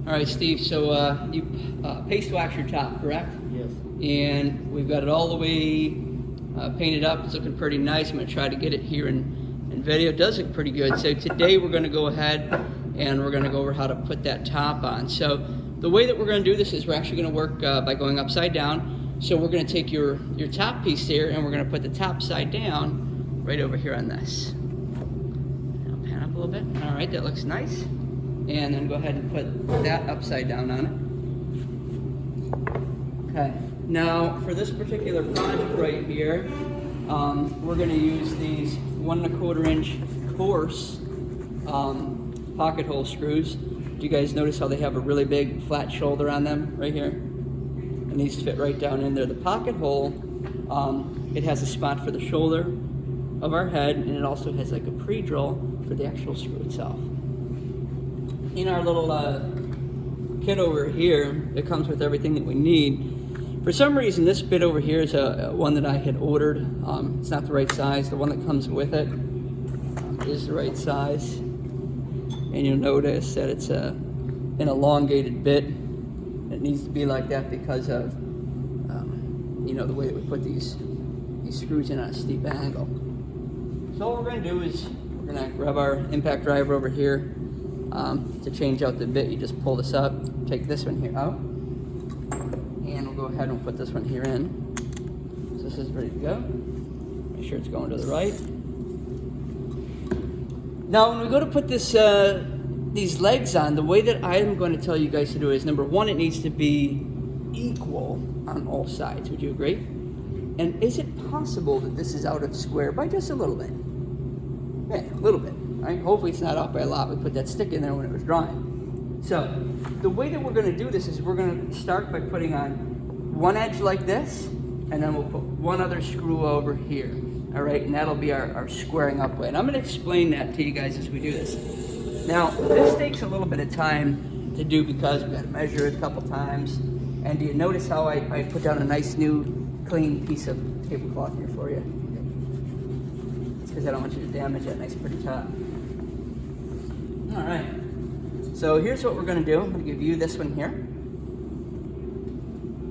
All right, Steve, so you paste wax your top, correct? Yes. And we've got it all the way painted up. It's looking pretty nice. I'm going to try to get it here in video. It does look pretty good. So today we're going to go ahead and we're going to go over how to put that top on. So the way that we're going to do this is we're actually going to work by going upside down. So we're going to take your top piece here and we're going to put the top side down right over here on this. I'll pan up a little bit. All right, that looks nice. And then go ahead and put that upside down on it. Okay, now for this particular project right here, we're going to use these 1 1/4 inch coarse pocket hole screws. Do you guys notice how they have a really big flat shoulder on them right here? And these fit right down in there. The pocket hole, it has a spot for the shoulder of our head, and it also has like a pre-drill for the actual screw itself. In our little kit over here, it comes with everything that we need. For some reason, this bit over here is one that I had ordered. It's not the right size. The one that comes with it is the right size. And you'll notice that it's an elongated bit. It needs to be like that because of the way that we put these screws in on a steep angle. So what we're going to do is we're going to grab our impact driver over here. To change out the bit, you just pull this up, take this one here out, and we'll go ahead and put this one here in. So this is ready to go. Make sure it's going to the right. Now when we go to put this these legs on, the way that I'm going to tell you guys to do it is, number one, it needs to be equal on all sides. Would you agree? And is it possible that this is out of square by just a little bit? Yeah, a little bit. Right? Hopefully it's not off by a lot. We put that stick in there when it was drying. So the way that we're going to do this is we're going to start by putting on one edge like this, and then we'll put one other screw over here. All right, and that'll be our squaring up way. And I'm going to explain that to you guys as we do this. Now, this takes a little bit of time to do because we've got to measure it a couple times. And do you notice how I put down a nice new clean piece of tablecloth here for you? It's because I don't want you to damage that nice pretty top. All right, so here's what we're going to do. I'm going to give you this one here.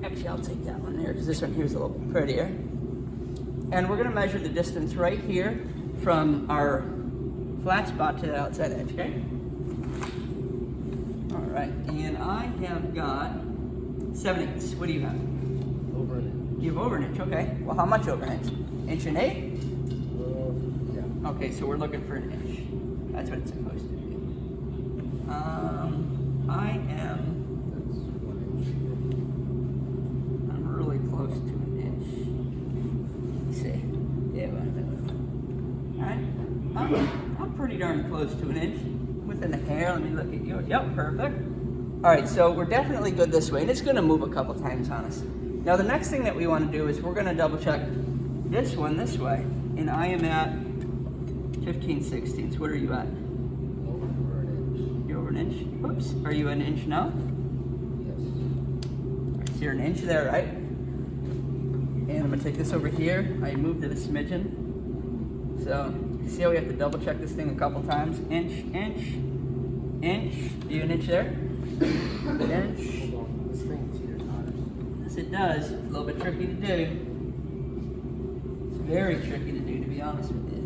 Actually, I'll take that one there because this one here is a little prettier. And we're going to measure the distance right here from our flat spot to the outside edge, okay? All right, and I have got 7/8. What do you have? Over an inch. You have over an inch, okay. Well, how much over an inch? 1.8 inches? Yeah. Okay, so we're looking for an inch. That's what it's supposed to be. I'm really close to an inch. Let's see. Yeah, all right. I'm pretty darn close to an inch. Within a hair, let me look at you. Yep, perfect. All right, so we're definitely good this way, and it's going to move a couple times on us. Now, the next thing that we want to do is we're going to double check this one this way, and I am at 15/16. What are you at? Over an inch. You're over an inch? Oops. Are you an inch now? Yes. So you're an inch there, right? And I'm going to take this over here. I moved it a smidgen. So, you see how we have to double check this thing a couple times? Inch, inch, inch. Do you an inch there? Inch. Hold on. This thing teeters on Yes, it does. It's a little bit tricky to do. It's very tricky to do, to be honest with you.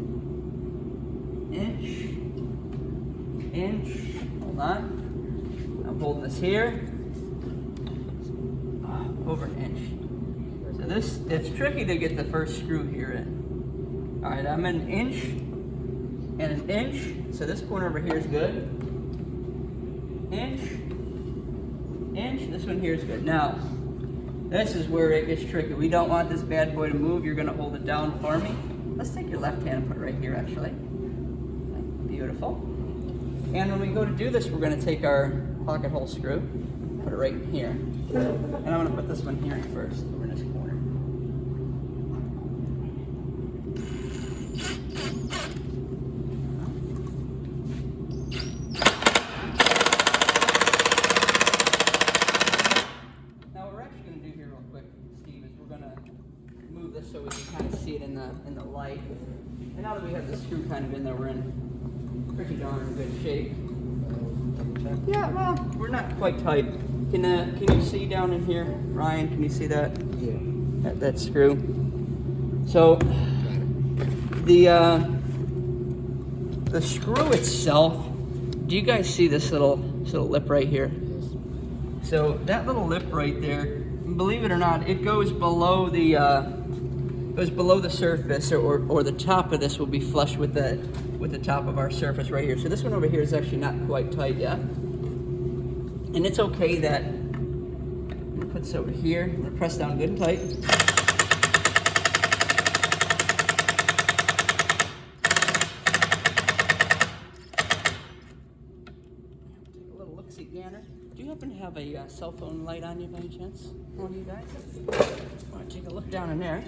Inch, inch. Hold on. I'm holding this here. Over an inch. So it's tricky to get the first screw here in. All right, I'm an inch and an inch. So this corner over here is good. Inch, inch. This one here is good. Now, this is where it gets tricky. We don't want this bad boy to move. You're going to hold it down for me. Let's take your left hand and put it right here, actually. Beautiful. And when we go to do this, we're going to take our pocket hole screw, put it right in here. And I'm going to put this one here first, over in this corner. Now what we're actually going to do here real quick, Steve, is we're going to move this so we can kind of see it in the light. And now that we have the screw kind of in there, we're in pretty darn good shape. double check? Yeah, well, we're not quite tight. Can you see down in here, Ryan? Can you see that? Yeah. That screw. So Got it. the screw itself. Do you guys see this little lip right here? Yes. So that little lip right there, believe it or not, it goes below the surface, or the top of this will be flush with the top of our surface right here. So this one over here is actually not quite tight yet, and it's okay that. I'm gonna put this over here. I'm gonna press down good and tight. Take a little look-see gander. Do you happen to have a cell phone light on you by any chance? One of you guys? I want to take a look down in there.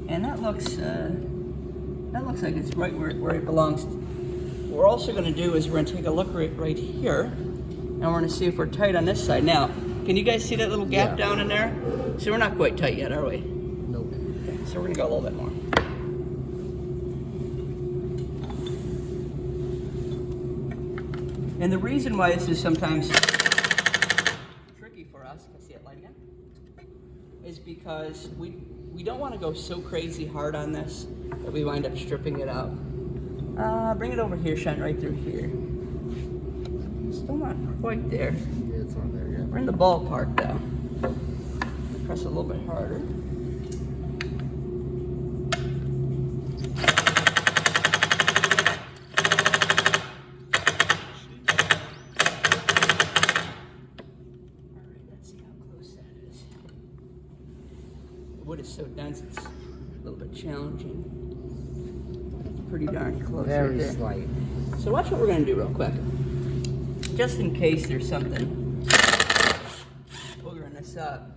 And that looks like it's right where it belongs. What we're also going to do is we're going to take a look right here, and we're going to see if we're tight on this side. Now, can you guys see that little gap down in there? So we're not quite tight yet, are we? Nope. Okay, so we're going to go a little bit more. And the reason why this is sometimes tricky for us, can I see it light again? Is because we don't want to go so crazy hard on this that we wind up stripping it out. Bring it over here, shine right through here. Still not quite there. Yeah, it's not there yet. We're in the ballpark though. Press a little bit harder. The wood is so dense, it's a little bit challenging. It's pretty darn close. Very right there. slight. So watch what we're going to do real quick. Just in case there's something boogering this up.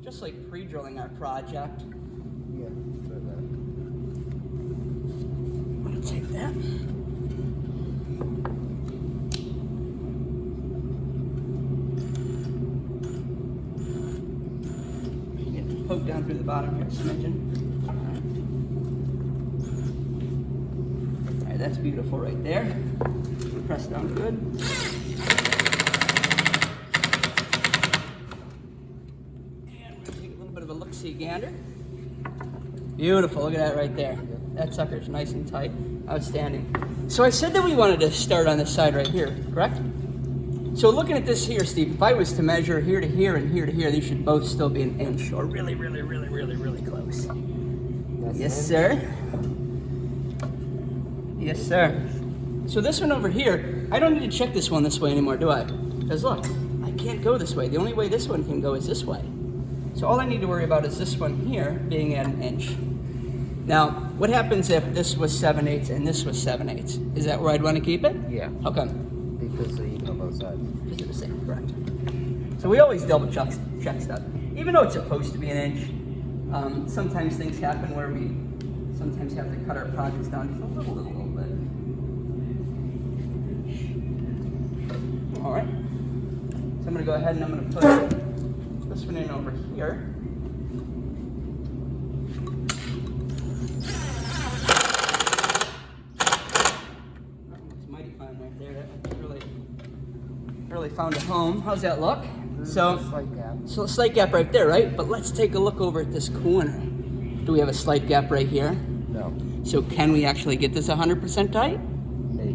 Just like pre-drilling our project. Yeah, try that. I'm going to take that. Poke down through the bottom here, smidgen. All right, that's beautiful right there. Press down good. And we're gonna take a little bit of a look-see gander. Beautiful, look at that right there. That sucker's nice and tight. Outstanding. So I said that we wanted to start on this side right here, correct? So looking at this here, Steve, if I was to measure here to here and here to here, these should both still be an inch, or really, really, really, really, really close. That's Yes, it. sir. Yes, sir. So this one over here, I don't need to check this one this way anymore, do I? Because look, I can't go this way. The only way this one can go is this way. So all I need to worry about is this one here being at an inch. Now, what happens if this was 7/8 and this was 7/8? Is that where I'd want to keep it? Yeah. How come? Because they're even on both sides. Because they're the same, correct. So we always double check stuff. Even though it's supposed to be an inch, sometimes things happen where we sometimes have to cut our projects down just a little bit. All right. So I'm going to go ahead and I'm going to put this one in over here. Looks mighty fine right there. That really found a home. How's that look? So, Slight gap. so a slight gap right there, right? But let's take a look over at this corner. Do we have a slight gap right here? No. So can we actually get this 100% tight? Maybe.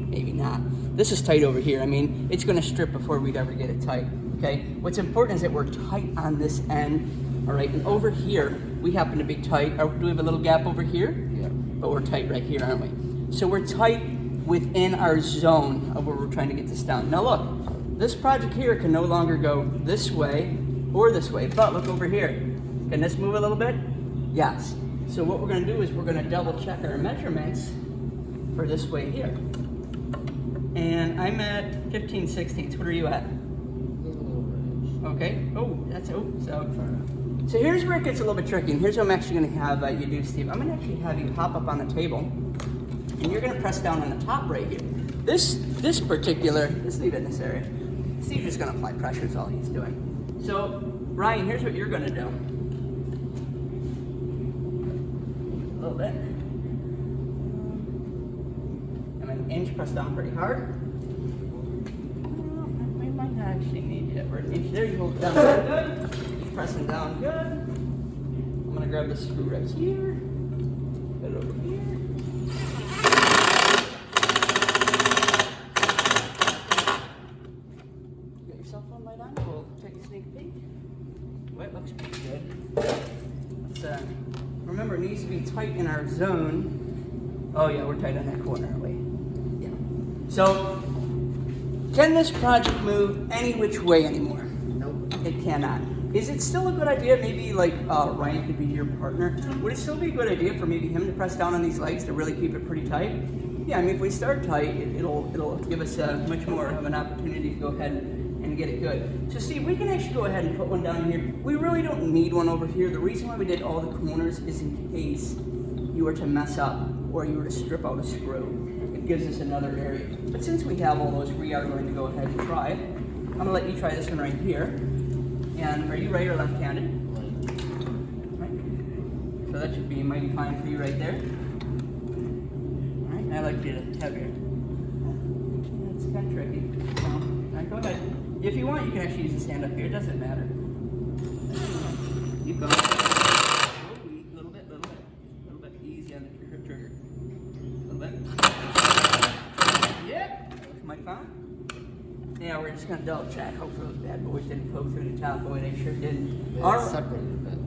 Maybe not. This is tight over here. I mean, it's going to strip before we'd ever get it tight, okay? What's important is that we're tight on this end, all right? And over here, we happen to be tight. Do we have a little gap over here? Yeah. But we're tight right here, aren't we? So we're tight within our zone of where we're trying to get this down. Now look, this project here can no longer go this way or this way, but look over here. Can this move a little bit? Yes. So what we're going to do is we're going to double check our measurements for this way here. And I'm at 15/16. What are you at? Okay. Oh, so here's where it gets a little bit tricky. And here's what I'm actually going to have you do, Steve. I'm going to actually have you hop up on the table, and you're going to press down on the top right here. This particular, just leave it in this area. Steve's just going to apply pressure is all he's doing. So, Ryan, here's what you're going to do. A little bit. inch, press down pretty hard. We might not actually need it. We're an inch there, you hold it down really good. Keep pressing down good. I'm gonna grab the screw right here. Put it over here. Get your cell phone light on. We'll take a sneak peek. Well, it looks pretty good. Let's, remember, it needs to be tight in our zone. Oh yeah, we're tight on that corner, aren't we? Yeah. So, can this project move any which way anymore? Nope. It cannot. Is it still a good idea, maybe like Ryan could be your partner? Would it still be a good idea for maybe him to press down on these legs to really keep it pretty tight? Yeah, I mean, if we start tight, it'll give us much more of an opportunity to go ahead and get it good. So Steve, we can actually go ahead and put one down here. We really don't need one over here. The reason why we did all the corners is in case you were to mess up or you were to strip out a screw. It gives us another area. But since we have all those, we are going to go ahead and try it. I'm gonna let you try this one right here. And are you right or left-handed? Right. So that should be mighty fine for you right there. All right, I like you to have your, that's kind of tricky. All right, go ahead. If you want, you can actually use the stand up here. It doesn't matter. Keep going. A little bit. Easy on the trigger. A little bit. Yeah, that's mighty fine. Yeah, we're just gonna double check. Hopefully those bad boys didn't poke through the top. Boy, they sure didn't. Yeah, All it's right. separated a bit.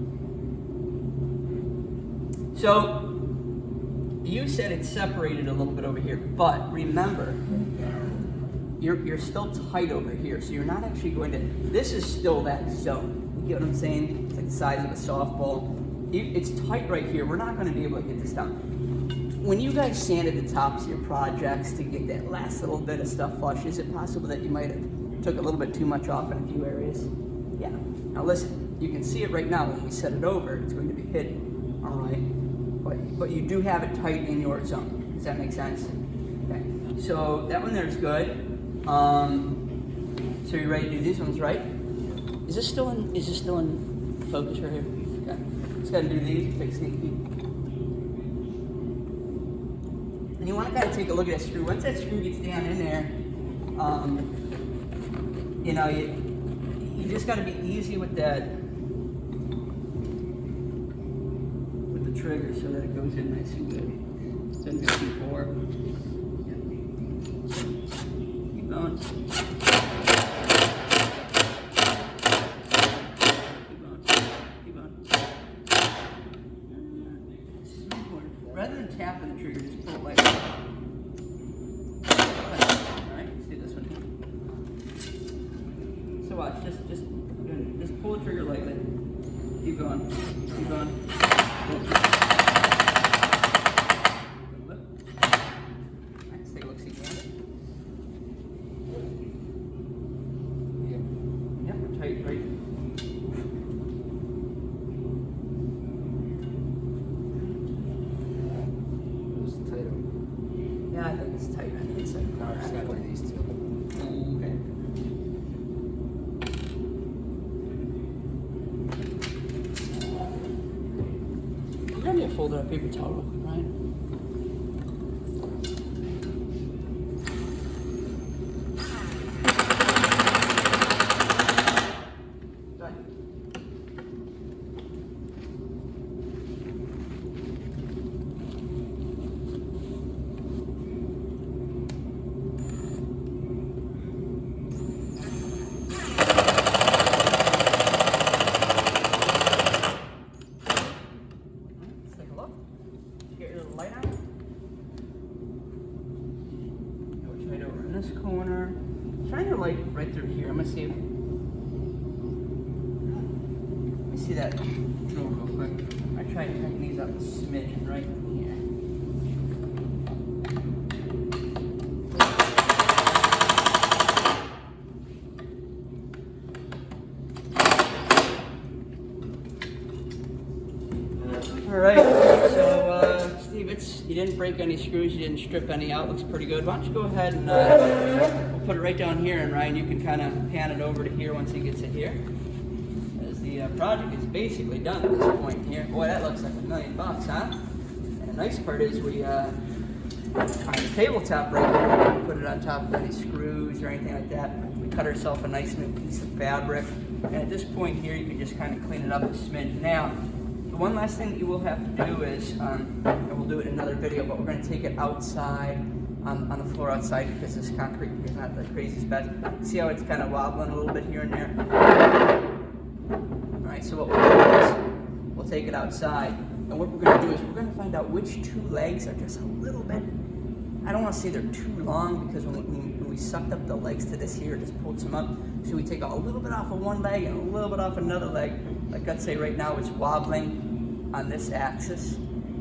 So you said it's separated a little bit over here, but remember, you're still tight over here, so you're not actually going to. This is still that zone. You get what I'm saying? It's like the size of a softball. It's tight right here. We're not going to be able to get this down. When you guys sanded the tops of your projects to get that last little bit of stuff flush, is it possible that you might have took a little bit too much off in a few areas? Yeah. Now listen, you can see it right now when we set it over, it's going to be hidden, all right? But you do have it tight in your zone. Does that make sense? Okay. So that one there's good. So you're ready to do these ones, right? Is this still in focus right here? Okay. Just gotta do these, take a sneak peek. And you want to kind of take a look at that screw. Once that screw gets down in there, you know, you just got to be easy with that, with the trigger so that it goes in nice and good. 754. Yeah. Keep going. Keep going. Rather than tapping the trigger, just pull it like that. Alright, let's do this one. So watch, just pull the trigger lightly. Keep going. Keep going. Alright, let's take a look, see it. Yep, we're tight, right? Yeah, I think it's tight on the inside. Now we're just gonna do these two. Okay. Grab me a folder of paper towel real quick, Ryan. Light on. Go right over in this corner. Shine your light right through here. I'm gonna see if. Let me see that drill real quick. I try to tighten these up a smidgen right here. All right. So, Steve, you didn't break any screws. You didn't strip any out. Looks pretty good. Why don't you go ahead and we'll put it right down here, and Ryan, you can kind of pan it over to here once he gets it here. As the project is basically done at this point here. Boy, that looks like $1 million, huh? And the nice part is we the tabletop right here, we didn't put it on top of any screws or anything like that. We cut ourselves a nice new piece of fabric. And at this point here, you can just kind of clean it up a smidge. Now, the one last thing that you will have to do is, and we'll do it in another video, but we're going to take it outside, on the floor outside, because this concrete is not the craziest best. See how it's kind of wobbling a little bit here and there? All right, so what we'll do is, we'll take it outside, and what we're going to do is we're going to find out which two legs are just a little bit, I don't want to say they're too long, because when we sucked up the legs to this here, just pulled some up, so we take a little bit off of one leg and a little bit off another leg. Like let's say right now it's wobbling on this axis.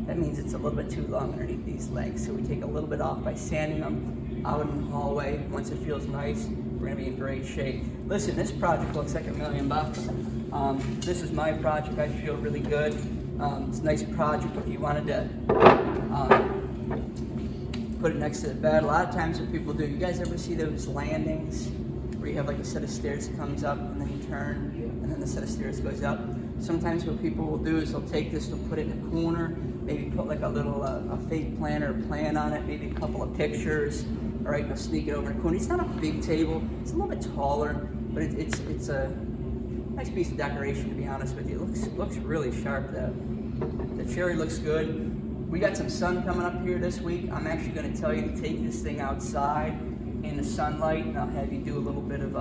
That means it's a little bit too long underneath these legs. So we take a little bit off by sanding them out in the hallway. Once it feels nice, we're gonna be in great shape. Listen, this project looks like $1 million. This is my project. I feel really good. It's a nice project. If you wanted to put it next to the bed, a lot of times what people do, you guys ever see those landings where you have like a set of stairs that comes up and then you turn and then the set of stairs goes up? Sometimes what people will do is they'll take this, they'll put it in a corner, maybe put like a little a fake plan or a plan on it, maybe a couple of pictures, all right, they'll sneak it over in a corner. It's not a big table, it's a little bit taller, but it's a nice piece of decoration, to be honest with you. It looks really sharp though. The cherry looks good. We got some sun coming up here this week. I'm actually going to tell you to take this thing outside in the sunlight, and I'll have you do a little bit of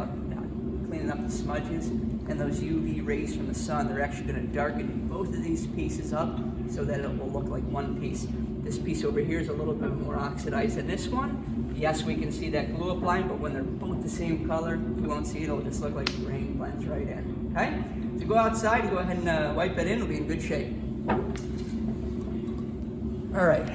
cleaning up the smudges. And those UV rays from the sun, they're actually going to darken both of these pieces up so that it will look like one piece. This piece over here is a little bit more oxidized than this one. Yes, we can see that glue up line, but when they're both the same color, you won't see it. It'll just look like the rain blends right in. Okay? So go outside, go ahead and wipe it in. It'll be in good shape. All right.